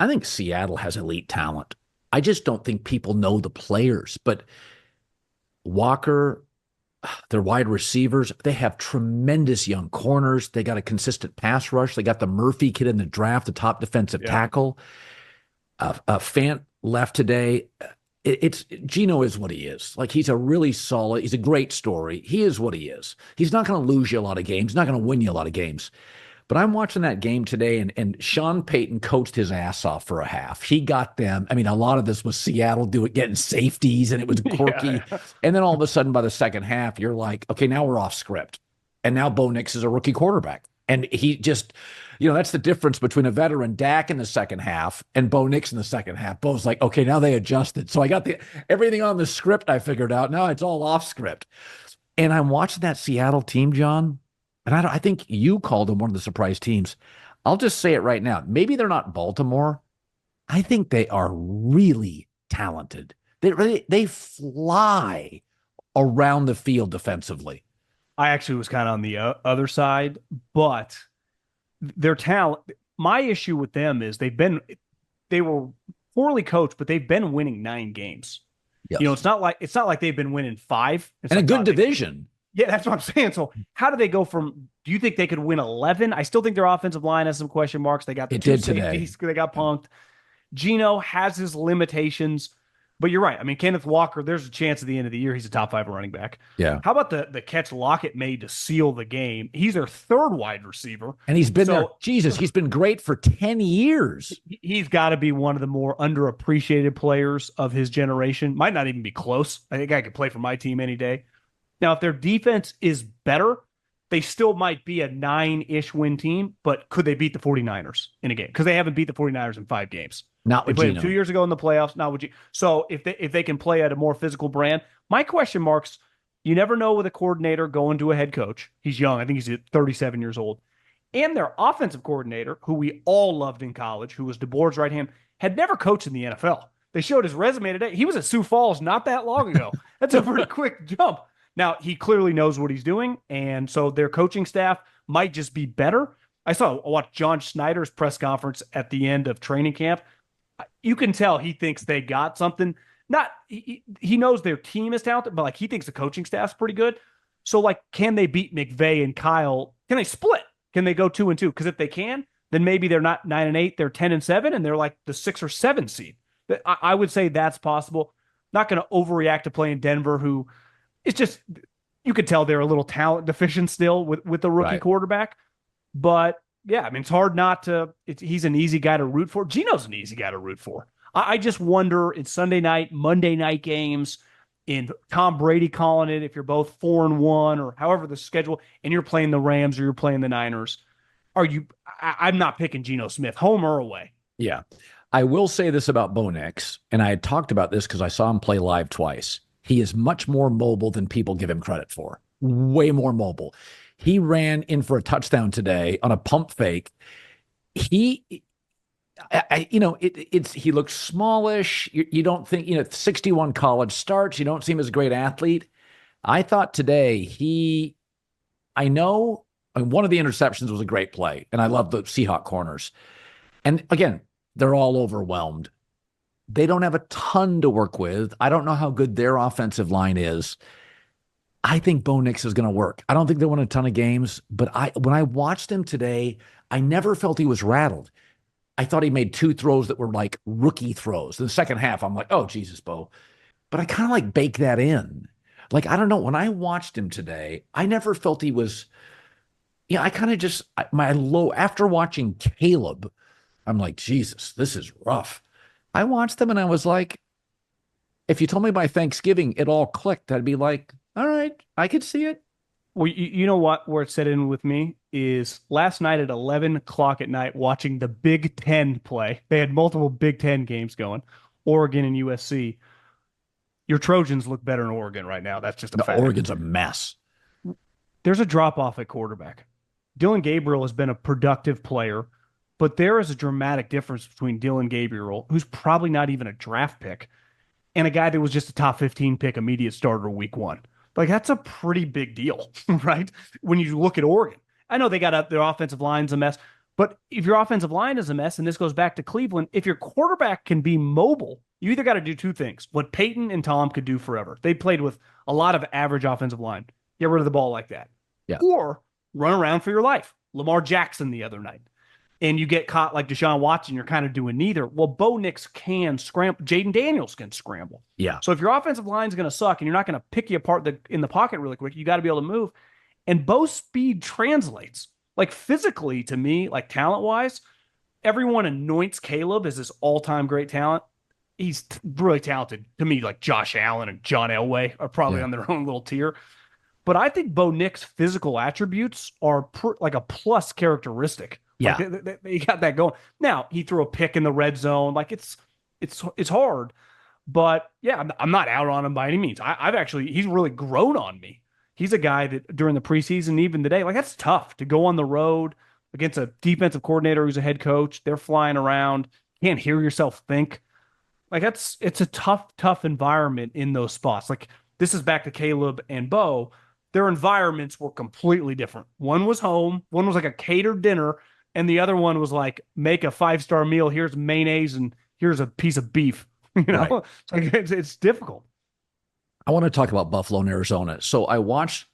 I think Seattle has elite talent. I just don't think people know the players. But Walker, their wide receivers, they have tremendous young corners. They got a consistent pass rush. They got the Murphy kid in the draft, the top defensive Yeah. tackle. Fant left today. It's Gino is what he is. Like he's a really solid. He's a great story. He is what he is. He's not going to lose you a lot of games. He's not going to win you a lot of games. But I'm watching that game today, and Sean Payton coached his ass off for a half. He got them. I mean, a lot of this was Seattle getting safeties, and it was quirky. Yeah. And then all of a sudden, by the second half, you're like, okay, now we're off script. And now Bo Nix is a rookie quarterback. And he just, that's the difference between a veteran Dak in the second half and Bo Nix in the second half. Bo's like, okay, now they adjusted. So I got everything on the script I figured out. Now it's all off script. And I'm watching that Seattle team, John, and I think you called them one of the surprise teams. I'll just say it right now. Maybe they're not Baltimore. I think they are really talented. They fly around the field defensively. I actually was kind of on the other side, but their talent. My issue with them is they were poorly coached, but they've been winning 9 games. Yes. It's not like they've been winning 5. And a good division. Yeah, that's what I'm saying. So how do they go from, do you think they could win 11? I still think their offensive line has some question marks. They got the two safeties. They got punked. Gino has his limitations, but you're right. I mean, Kenneth Walker, there's a chance at the end of the year he's a top 5 running back. Yeah. How about the catch Lockett made to seal the game? He's their 3rd wide receiver. And he's been there. Jesus, he's been great for 10 years. He's got to be one of the more underappreciated players of his generation. Might not even be close. I think I could play for my team any day. Now, if their defense is better, they still might be a 9-ish win team, but could they beat the 49ers in a game? Because they haven't beat the 49ers in 5 games. Not They with played Gino. them 2 years ago in the playoffs. Not with you. So if they can play at a more physical brand, my question marks, you never know with a coordinator going to a head coach. He's young. I think he's 37 years old. And their offensive coordinator, who we all loved in college, who was DeBoer's right hand, had never coached in the NFL. They showed his resume today. He was at Sioux Falls not that long ago. That's a pretty quick jump. Now, he clearly knows what he's doing, and so their coaching staff might just be better. I watched John Schneider's press conference at the end of training camp. You can tell he thinks they got something. He knows their team is talented, but he thinks the coaching staff's pretty good. So can they beat McVay and Kyle? Can they split? Can they go 2-2? Because if they can, then maybe they're not 9-8, they're 10-7, and they're like the 6 or 7 seed. I would say that's possible. Not going to overreact to playing Denver, who it's just, you could tell they're a little talent deficient still with the rookie quarterback. But yeah, I mean, it's hard not to, he's an easy guy to root for. Gino's an easy guy to root for. I just wonder in Sunday night, Monday night games, in Tom Brady calling it, if you're both 4-1 or however the schedule, and you're playing the Rams or you're playing the Niners, I'm not picking Geno Smith, home or away. Yeah. I will say this about Bo Nix, and I had talked about this because I saw him play live twice. He is much more mobile than people give him credit for. Way more mobile. He ran in for a touchdown today on a pump fake. He looks smallish. You don't think, 61 college starts. You don't see him as a great athlete. I thought today one of the interceptions was a great play, and I love the Seahawk corners. And again, they're all overwhelmed. They don't have a ton to work with. I don't know how good their offensive line is. I think Bo Nix is going to work. I don't think they won a ton of games, but when I watched him today, I never felt he was rattled. I thought he made 2 throws that were like rookie throws. In the second half, I'm like, oh, Jesus, Bo. But I kind of bake that in. I don't know. When I watched him today, I never felt he was, I kind of just, after watching Caleb, I'm like, Jesus, this is rough. I watched them and I was like, if you told me by Thanksgiving it all clicked, I'd be like, all right, I could see it. Well, you know what? Where it set in with me is last night at 11 o'clock at night watching the Big Ten play. They had multiple Big Ten games going, Oregon and USC. Your Trojans look better in Oregon right now. That's just a fact. Oregon's a mess. There's a drop-off at quarterback. Dylan Gabriel has been a productive player, but there is a dramatic difference between Dylan Gabriel, who's probably not even a draft pick, and a guy that was just a top 15 pick, immediate starter week 1. That's a pretty big deal, right? When you look at Oregon. I know they got their offensive line's a mess, But if your offensive line is a mess, and this goes back to Cleveland, if your quarterback can be mobile, you either got to do two things. What Peyton and Tom could do forever. They played with a lot of average offensive line. Get rid of the ball like that. Yeah. Or run around for your life. Lamar Jackson the other night. And you get caught like Deshaun Watson, you're kind of doing neither. Well, Bo Nix can scramble. Jaden Daniels can scramble. Yeah. So if your offensive line is going to suck and you're not going to pick you apart in the pocket really quick, you got to be able to move. And Bo's speed translates. Like physically to me, like talent-wise, everyone anoints Caleb as this all-time great talent. He's really talented. To me, like Josh Allen and John Elway are probably on their own little tier. But I think Bo Nix's physical attributes are like a plus characteristic. Yeah. Like they got that going. Now, he threw a pick in the red zone. Like it's hard. But yeah, I'm not out on him by any means. He's really grown on me. He's a guy that during the preseason, even today, like that's tough to go on the road against a defensive coordinator who's a head coach. They're flying around. Can't hear yourself think. Like it's a tough environment in those spots. Like this is back to Caleb and Bo. Their environments were completely different. One was home. One was like a catered dinner. And the other one was like, make a 5-star meal. Here's mayonnaise and here's a piece of beef. Right. It's difficult. I want to talk about Buffalo and Arizona. So I watched